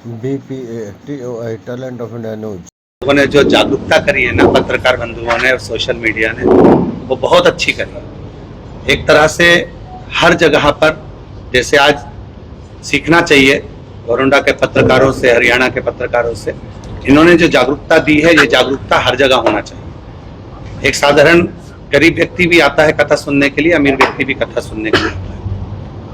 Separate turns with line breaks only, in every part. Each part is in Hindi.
BPA talent of India news.
लोगों ने जो जागरूकता करी है ना, पत्रकार बंधुओं ने और सोशल मीडिया ने, वो बहुत अच्छी करी। एक तरह से हर जगह पर, जैसे आज सीखना चाहिए गोरंडा के पत्रकारों से, हरियाणा के पत्रकारों से, इन्होंने जो जागरूकता दी है, ये जागरूकता हर जगह होना चाहिए। एक साधारण गरीब व्यक्ति भी आता है कथा सुनने के लिए, अमीर व्यक्ति भी कथा सुनने के लिए आता है।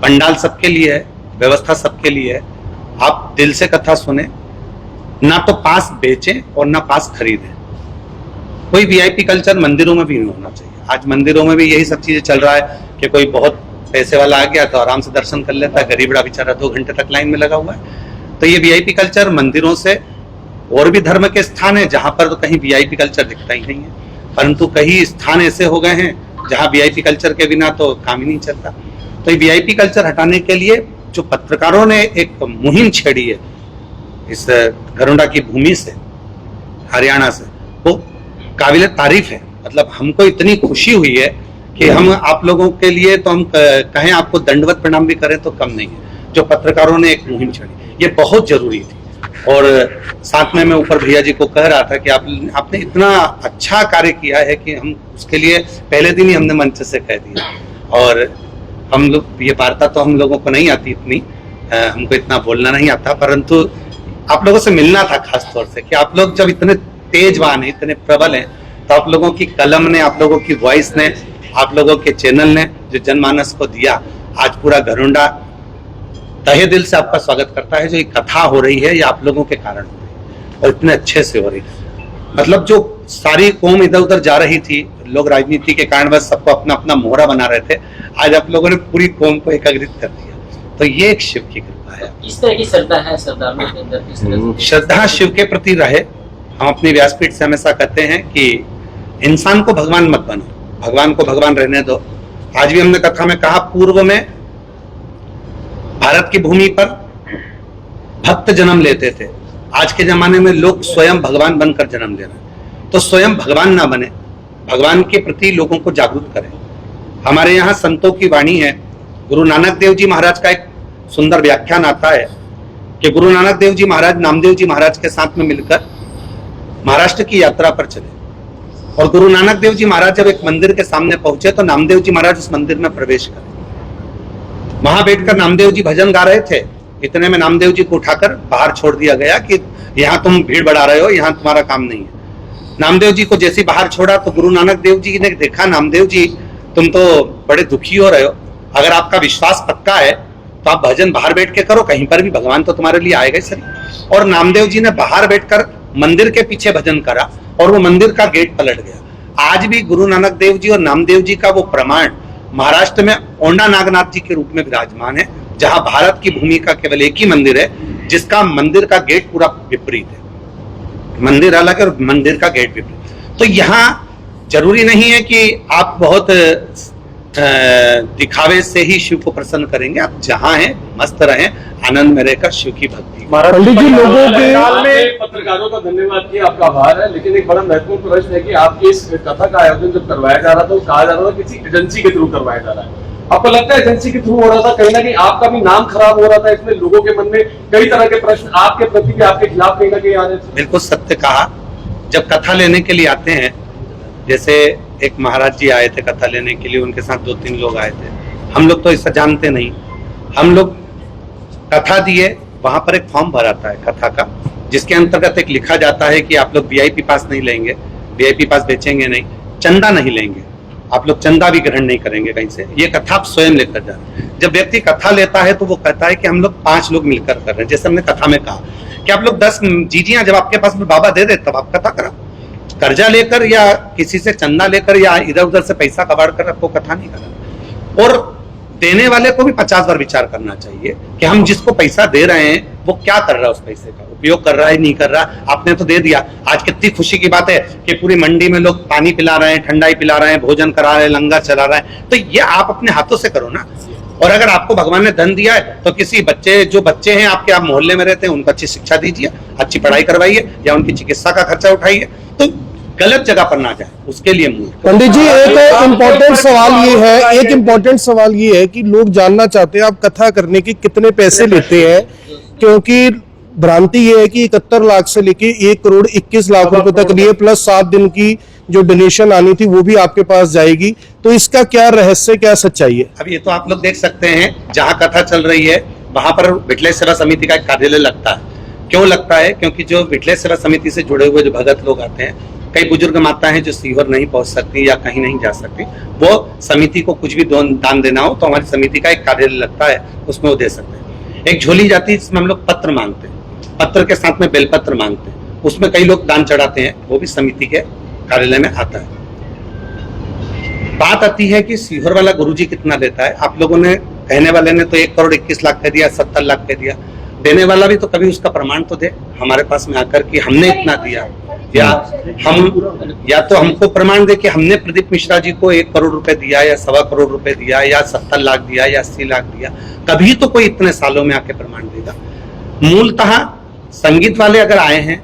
पंडाल सबके लिए है, व्यवस्था सबके लिए है। आप दिल से कथा सुने, ना तो पास बेचें और ना पास खरीदें। कोई वीआईपी कल्चर मंदिरों में भी नहीं होना चाहिए। आज मंदिरों में भी यही सब चीजें चल रहा है कि कोई बहुत पैसे वाला आ गया तो आराम से दर्शन कर लेता है, गरीबड़ा बेचारा 2 घंटे तक लाइन में लगा हुआ है। तो ये वीआईपी कल्चर मंदिरों से, और भी धर्म के स्थान है जहां पर तो कहीं वीआईपी कल्चर दिखता ही नहीं है, परंतु कई स्थान ऐसे हो गए हैं जहां वीआईपी कल्चर के बिना तो काम ही नहीं चलता। तो ये वीआईपी कल्चर हटाने के लिए जो पत्रकारों ने एक मुहिम छेड़ी है इस गोरंडा की भूमि से, हरियाणा से, वो काबिल तारीफ है। मतलब हमको इतनी खुशी हुई है कि हम आप लोगों के लिए तो हम कहें आपको दंडवत प्रणाम भी करें तो कम नहीं है। जो पत्रकारों ने एक मुहिम छेड़ी, ये बहुत जरूरी थी। और साथ में मैं ऊपर भैया जी को कह रहा था कि आपने इतना अच्छा कार्य किया है कि हम उसके लिए पहले दिन ही हमने मंच से कह दिया। और हम लोग, ये वार्ता तो हम लोगों को नहीं आती इतनी, हमको इतना बोलना नहीं आता, परंतु आप लोगों से मिलना था खास तौर से कि आप लोग जब इतने तेजवान हैं, इतने प्रबल हैं, तो आप लोगों की कलम ने, आप लोगों की वॉइस ने, आप लोगों के चैनल ने जो जनमानस को दिया, आज पूरा गोरंडा तहे दिल से आपका स्वागत करता है। जो ये कथा हो रही है ये आप लोगों के कारण हो रही है और इतने अच्छे से हो रही है। मतलब जो सारी कौम इधर उधर जा रही थी, लोग राजनीति के कारण बस सबको अपना अपना मोहरा बना रहे थे, आज आप लोगों ने पूरी कौम को एकत्रित कर दिया। तो ये एक शिव की कृपा है।
इस तरह की श्रद्धा है श्रद्धालुओं के अंदर, किस तरह से
श्रद्धा शिव के प्रति रहे। हम अपनी व्यासपीठ से हमेशा कहते हैं कि इंसान को भगवान मत बनो, भगवान को भगवान रहने दो। आज भी हमने कथा में कहा, पूर्व में भारत की भूमि पर भक्त जन्म लेते थे, आज के जमाने में लोग स्वयं भगवान बनकर जन्म ले रहे हैं। तो स्वयं भगवान ना बने, भगवान के प्रति लोगों को जागरूक करें। हमारे यहाँ संतों की वाणी है। गुरु नानक देव जी महाराज का एक सुंदर व्याख्यान आता है कि गुरु नानक देव जी महाराज नामदेव जी महाराज के साथ में मिलकर महाराष्ट्र की यात्रा पर चले। और गुरु नानक देव जी महाराज जब एक मंदिर के सामने पहुंचे तो नामदेव जी महाराज उस मंदिर में प्रवेश करे। वहां बैठकर नामदेव जी भजन गा रहे थे। इतने में नामदेव जी को उठाकर बाहर छोड़ दिया गया कि यहाँ तुम भीड़ बढ़ा रहे हो, यहाँ तुम्हारा काम नहीं है। नामदेव जी को जैसे बाहर छोड़ा तो गुरु नानक देव जी ने देखा, नामदेव जी तुम तो बड़े दुखी हो रहे हो, अगर आपका विश्वास पक्का है तो आप भजन बाहर बैठ के करो, कहीं पर भी भगवान तो तुम्हारे लिए आएगा ही सही। और नामदेव जी ने बाहर बैठकर मंदिर के पीछे भजन करा और वो मंदिर का गेट पलट गया। आज भी गुरु नानक देव जी और नामदेव जी का वो प्रमाण महाराष्ट्र में औंडा नागनाथ जी के रूप में विराजमान है, जहां भारत की भूमि का केवल एक ही मंदिर है जिसका मंदिर का गेट पूरा विपरीत है। मंदिर अलग है और मंदिर का गेट विपरीत। तो यहाँ जरूरी नहीं है कि आप बहुत दिखावे से ही शिव को प्रसन्न करेंगे। आप जहां हैं मस्त रहें, आनंद में रहकर शिव की भक्ति।
पंडित जी, लोगों के
पत्रकारों का धन्यवाद किया, आपका आभार है। लेकिन एक बड़ा महत्वपूर्ण प्रश्न है कि आपकी इस कथा का आयोजन जब करवाया जा रहा था तो कहा जा रहा था किसी एजेंसी के थ्रू करवाया जा रहा है। आपको लगता है एजेंसी के थ्रू हो रहा था? कहीं ना कहीं आपका भी नाम खराब हो रहा था इसमें, लोगों के मन में कई तरह के प्रश्न आपके प्रति भी आपके खिलाफ कहीं ना कहीं आ रहे थे।
बिल्कुल सत्य कहा। जब कथा लेने के लिए आते हैं, जैसे एक महाराज जी आए थे कथा लेने के लिए, उनके साथ 2-3 लोग आए थे। हम लोग तो इससे जानते नहीं, हम लोग कथा दिए, वहां पर एक फॉर्म भराता है कथा का, जिसके अंतर्गत एक लिखा जाता है कि आप लोग वीआईपी पास नहीं लेंगे, वीआईपी पास बेचेंगे नहीं, चंदा नहीं लेंगे, आप लोग चंदा भी ग्रहण नहीं करेंगे कहीं से, ये कथा आप स्वयं लेकर जा रहे हैं। जब व्यक्ति कथा लेता है तो वो कहता है कि हम लोग 5 लोग मिलकर कर रहे हैं। जैसे हमने कथा में कहा कि आप लोग 10 जीजियां जब आपके पास में बाबा दे दे तब आप कथा करा। कर्जा लेकर या किसी से चंदा लेकर या इधर उधर से पैसा कबाड़ कर आपको कथा नहीं करना। और देने वाले को भी 50 बार विचार करना चाहिए कि हम जिसको पैसा दे रहे हैं वो क्या कर रहा है, उस पैसे का उपयोग कर रहा है नहीं कर रहा। आपने तो दे दिया, आज कितनी खुशी की बात है कि पूरी मंडी में लोग पानी पिला रहे हैं, ठंडाई पिला रहे हैं, भोजन करा रहे हैं, लंगर चला रहे हैं। तो ये आप अपने हाथों से करो ना। और अगर आपको भगवान ने धन दिया है तो किसी बच्चे, जो बच्चे हैं आपके, आप मोहल्ले में रहते हैं, उनको अच्छी शिक्षा दीजिए, अच्छी पढ़ाई करवाइए या उनकी चिकित्सा का खर्चा उठाइए। तो गलत जगह पर ना जाए, उसके लिए मूल।
पंडित जी, एक इम्पोर्टेंट सवाल ये है कि लोग जानना चाहते हैं आप कथा करने के कितने पैसे लेते हैं, क्योंकि भ्रांति ये है कि 71 लाख से लेके 1 करोड़ 21 लाख रुपए तक लिए, प्लस 7 दिन की जो डोनेशन आनी थी वो भी आपके पास जाएगी। तो इसका क्या रहस्य, क्या सच्चाई है?
अब ये तो आप लोग देख सकते हैं, जहां कथा चल रही है वहां पर विठलेश्वर सेवा समिति का एक कार्यालय लगता है। क्यों लगता है? क्योंकि जो विठलेश्वर सेवा समिति से जुड़े हुए जो भगत लोग आते हैं, कई बुजुर्ग माताएं हैं जो सीहोर नहीं पहुंच सकती या कहीं नहीं जा सकती, वो समिति को कुछ भी दान देना हो तो हमारी समिति का एक कार्यालय लगता है, उसमें वो दे सकते हैं। एक झोली जाती है जिसमें हम लोग पत्र मांगते हैं, पत्र के साथ में बेलपत्र मांगते हैं, उसमें कई लोग दान चढ़ाते हैं, वो भी समिति के कार्यालय में आता है। बात आती है कि सीहोर वाला गुरुजी कितना देता है। आप लोगों ने, कहने वाले ने तो 1 करोड़ 21 लाख कह दिया, 70 लाख कह दिया, देने वाला भी तो कभी उसका प्रमाण तो दे हमारे पास में आकर कि हमने इतना दिया, या तो हमको प्रमाण दे कि हमने प्रदीप मिश्रा जी को 1 करोड़ रुपए दिया या 1.25 करोड़ रुपए दिया या 70 लाख दिया या 80 लाख दिया, कभी तो कोई इतने सालों में आके प्रमाण देगा। मूलतः संगीत वाले अगर आए हैं,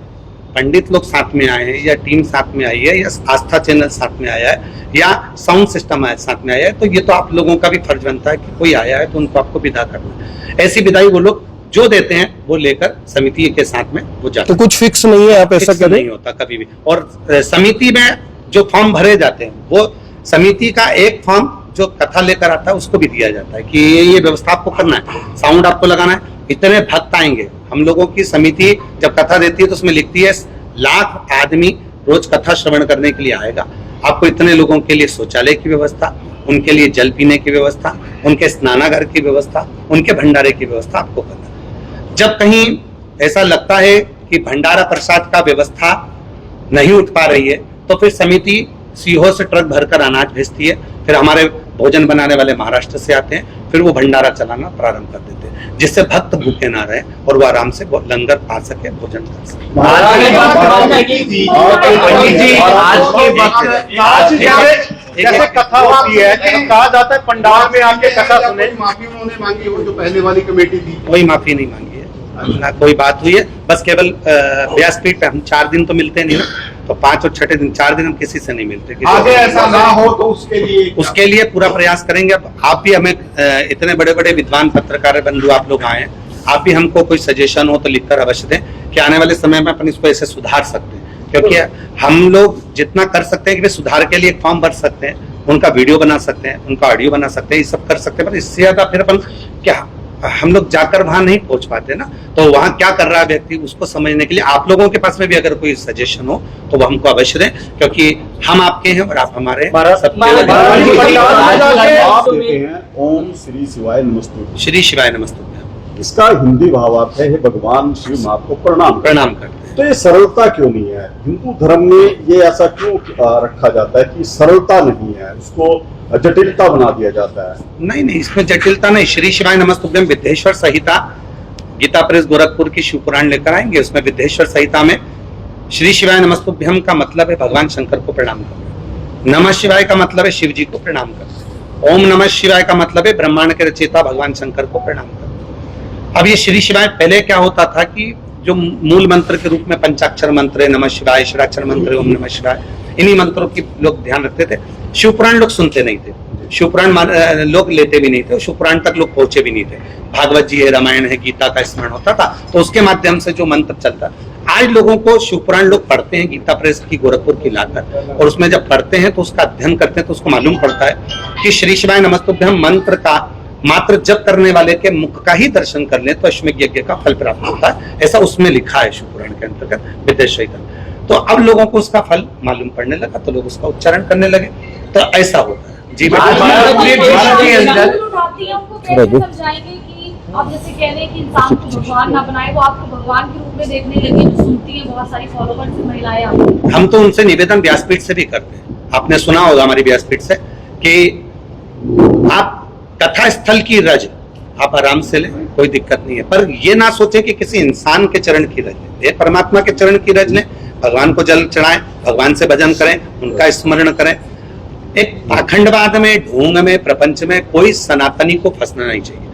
पंडित लोग साथ में आए हैं, या टीम साथ में आई है, या आस्था चैनल साथ में आया है, या साउंड सिस्टम साथ में आया है, तो ये तो आप लोगों का भी फर्ज बनता है कि कोई आया है तो उनको आपको विदा करना है। ऐसी विदाई वो लोग जो देते हैं वो लेकर समिति के साथ में वो जाते हैं।
तो कुछ फिक्स नहीं है, आप ऐसा करें? नहीं
होता कभी भी। और समिति में जो फॉर्म भरे जाते हैं, वो समिति का एक फॉर्म जो कथा लेकर आता है उसको भी दिया जाता है कि ये व्यवस्था आपको करना है, साउंड आपको लगाना है, इतने भक्त आएंगे। हम लोगों की समिति जब कथा देती है तो उसमें लिखती है 1 लाख आदमी रोज कथा श्रवण करने के लिए आएगा, आपको इतने लोगों के लिए शौचालय की व्यवस्था, उनके लिए जल पीने की व्यवस्था, उनके स्नानागार की व्यवस्था, उनके भंडारे की व्यवस्था आपको करना। जब कहीं ऐसा लगता है कि भंडारा प्रसाद का व्यवस्था नहीं उठ पा रही है तो फिर समिति सीहोर से ट्रक भरकर अनाज भेजती है, फिर हमारे भोजन बनाने वाले महाराष्ट्र से आते हैं, फिर वो भंडारा चलाना प्रारंभ कर देते हैं, जिससे भक्त भूखे ना रहे और वो आराम से लंगर पा सके, भोजन कर सके।
जैसे कथा होती है, कहा जाता है पंडाल में आके कथा सुने,
माफी उन्होंने मांगी हो जो पहले वाली कमेटी थी?
कोई माफी नहीं मांगी है, ना कोई बात हुई है, बस केवल व्यासपीठ पे हम 4 दिन तो मिलते नहीं ना, तो 5 और 6 दिन 4 दिन हम किसी से नहीं मिलते।
आगे ऐसा ना हो तो उसके लिए
पूरा प्रयास करेंगे। अब आप भी हमें, इतने बड़े बड़े विद्वान पत्रकार बंधु आप लोग आए, आप भी हमको कोई सजेशन हो तो लिखकर अवश्य दें कि आने वाले समय में अपन इसको ऐसे सुधार सकते हैं, क्योंकि हम लोग जितना कर सकते हैं कि सुधार के लिए एक फॉर्म भर सकते हैं, उनका वीडियो बना सकते हैं, उनका ऑडियो बना सकते हैं, ये सब कर सकते हैं, पर इससे ज्यादा फिर अपन क्या, हम लोग जाकर वहां नहीं पहुंच पाते ना, तो वहां क्या कर रहा है व्यक्ति उसको समझने के लिए आप लोगों के पास में भी अगर कोई सजेशन हो तो वो हमको अवश्य दें, क्योंकि हम आपके हैं और आप हमारे हैं।
ओम श्री शिवाय नमस्तुभ्यं।
श्री शिवाय नमस्तुभ्यं,
इसका हिंदी भावार्थ है भगवान शिव माँ को प्रणाम
करते हैं।
तो ये सरलता क्यों नहीं है? हिंदू धर्म में ये ऐसा क्यों रखा जाता है कि सरलता नहीं है, उसको जटिलता बना दिया जाता है?
नहीं, इसमें जटिलता नहीं। श्री शिवाय नमस्तुभ्यं विद्येश्वर संहिता, गीता प्रेस गोरखपुर की शिव पुराण लेकर आएंगे, उसमें विद्येश्वर संहिता में श्री शिवाय नमस्तुभ्यं का मतलब है भगवान शंकर को प्रणाम करना, नमः शिवाय का मतलब है शिव जी को प्रणाम करना, ओम नमः शिवाय का मतलब है ब्रह्मांड के रचयिता भगवान शंकर को प्रणाम करना। अब ये श्री शिवाय पहले क्या होता था कि जो मूल मंत्र के रूप में पंचाक्षर मंत्र है, नमः शिवाय, षडाक्षर मंत्र है ओम नमः शिवाय, इन्हीं मंत्रों की लोग ध्यान रखते थे। शिवपुराण लोग सुनते नहीं थे, शिवपुराण लोग लेते भी नहीं थे, शिवपुराण तक लोग पहुंचे भी नहीं थे। भागवत जी है, रामायण है, गीता का स्मरण होता था, तो उसके माध्यम से जो मंत्र चलता। आज लोगों को शिवपुराण लोग पढ़ते हैं, गीता प्रेस की गोरखपुर की लाकर, और उसमें जब पढ़ते हैं तो उसका अध्ययन करते हैं तो उसको मालूम पड़ता है कि श्री शिवाय नमस्तुभ्यं मंत्र का मात्र जप करने वाले के मुख का ही दर्शन कर ले तो अश्वमेध यज्ञ का फल प्राप्त होता है, ऐसा उसमें लिखा है शिवपुराण के अंतर्गत विद्येश्वर। तो अब लोगों को उसका फल मालूम पड़ने लगा तो लोग उसका उच्चारण करने लगे, तो ऐसा होता है। जी
आप जैसे कह रहे हैं कि इंसान को भगवान ना बनाए, वो आपको भगवान के रूप में देखने लगे, जो सुनती है बहुत सारी फॉलोअर्स महिलाएं।
हम तो उनसे निवेदन व्यासपीठ से भी करते हैं, आपने सुना होगा हमारी व्यासपीठ से कि आप कथा स्थल की रज आप आराम से लें, कोई दिक्कत नहीं है, पर ये ना सोचें कि किसी इंसान के चरण की रज लें, परमात्मा के चरण की रज लें, भगवान को जल चढ़ाएं, भगवान से भजन करें, उनका स्मरण करें। एक पाखंडवाद में, ढोंग में, प्रपंच में कोई सनातनी को फंसना नहीं चाहिए।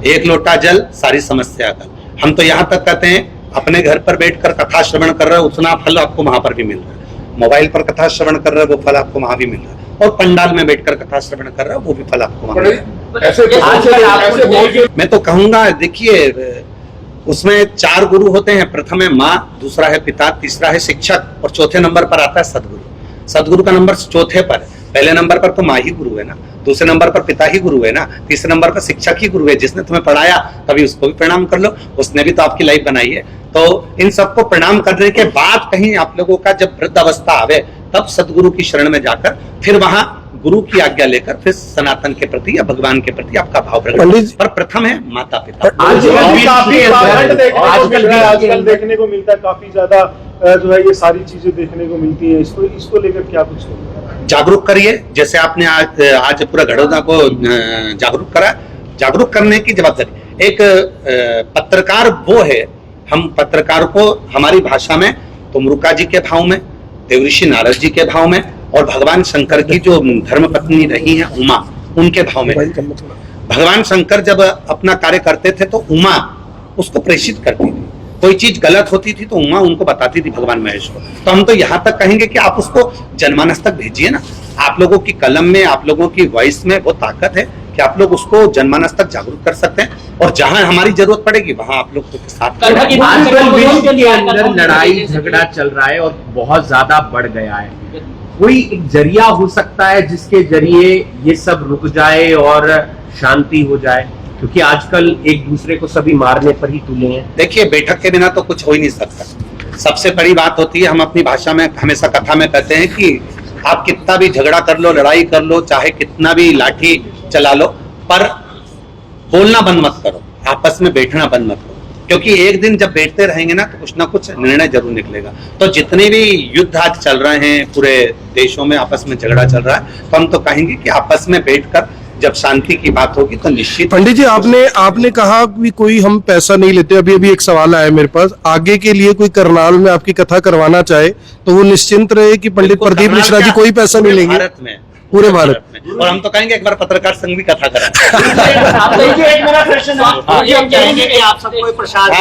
एक लोटा जल सारी समस्या का। हम तो यहाँ तक कहते हैं अपने घर पर बैठकर कथा श्रवण कर रहे हो उतना फल आपको वहां पर भी मिल रहा है, मोबाइल पर कथा श्रवण कर रहे हो वो फल आपको वहां भी मिल रहा है, और पंडाल में बैठकर कथा श्रवण कर रहे हो वो भी फल आपको वहां मिल रहा है। मैं तो कहूंगा, देखिए उसमें 4 गुरु होते हैं। प्रथम है माँ, दूसरा है पिता, तीसरा है शिक्षक और चौथे नंबर पर आता है सदगुरु। सदगुरु का नंबर चौथे पर है। पहले नंबर पर तो माँ ही गुरु है ना, दूसरे नंबर पर पिता ही गुरु है ना, तीसरे नंबर पर शिक्षक ही गुरु है। जिसने तुम्हें पढ़ाया कभी उसको भी प्रणाम कर लो, उसने भी तो आपकी लाइफ बनाई है। तो इन सबको प्रणाम करने के बाद कहीं आप लोगों का जब वृद्ध अवस्था आवे तब सदगुरु की शरण में जाकर फिर वहां गुरु की आज्ञा लेकर फिर सनातन के प्रति या भगवान के प्रति आपका भाव प्रकट। पर प्रथम है माता पिता।
आजकल देखने को मिलता है, काफी ज्यादा जो है ये सारी चीजें देखने को मिलती है। इसको लेकर क्या कुछ होगा?
जागरूक करिए, जैसे आपने आज पूरा गढ़ौदा को जागरूक करा। जागरूक करने की जवाबदारी एक पत्रकार वो है। हम पत्रकार को हमारी भाषा में तुमरुका जी के भाव में, देवऋषि नारद जी के भाव में और भगवान शंकर की जो धर्म पत्नी रही है उमा, उनके भाव में। भगवान शंकर जब अपना कार्य करते थे तो उमा उसको प्रेषित करती थी। कोई चीज गलत होती थी तो उमा उनको बताती थी भगवान महेश को। तो हम तो यहाँ तक कहेंगे कि आप उसको जनमानस तक भेजिए ना। आप लोगों की कलम में, आप लोगों की वॉइस में वो ताकत है कि आप लोग उसको जनमानस तक जागरूक कर सकते हैं और जहां हमारी जरूरत पड़ेगी वहां आप लोग के साथ।
आजकल विश्व के अंदर लड़ाई झगड़ा चल रहा है और बहुत ज्यादा बढ़ गया है। कोई एक जरिया हो सकता है जिसके जरिए ये सब रुक जाए और शांति हो जाए, क्योंकि आजकल एक दूसरे को सभी मारने पर ही तुले हैं।
देखिए, बैठक के बिना तो कुछ हो ही नहीं सकता। सबसे बड़ी बात होती है, हम अपनी भाषा में हमेशा कथा में कहते हैं कि आप कितना भी झगड़ा कर लो, लड़ाई कर लो, चाहे कितना भी लाठी चला लो, पर बोलना बंद मत करो, आपस में बैठना बंद मत करो। क्योंकि एक दिन जब बैठते रहेंगे ना तो कुछ ना कुछ निर्णय जरूर निकलेगा। तो जितने भी युद्ध आज चल रहे हैं पूरे देशों में, आपस में झगड़ा चल रहा है, तो हम तो कहेंगे कि आपस में बैठकर जब शांति की बात होगी तो निश्चित।
पंडित जी, आपने कहा कि कोई हम पैसा नहीं लेते। अभी एक सवाल आया मेरे पास, आगे के लिए कोई करनाल में आपकी कथा करवाना चाहे तो वो निश्चिंत रहे कि पंडित प्रदीप मिश्रा जी कोई पैसा नहीं लेंगे?
भारत में,
पूरे भारत में।
और हम तो कहेंगे एक बार पत्रकार संघ भी कथा कराएं।
एक मेरा प्रश्न है, हम कहेंगे कि आप सबको प्रसाद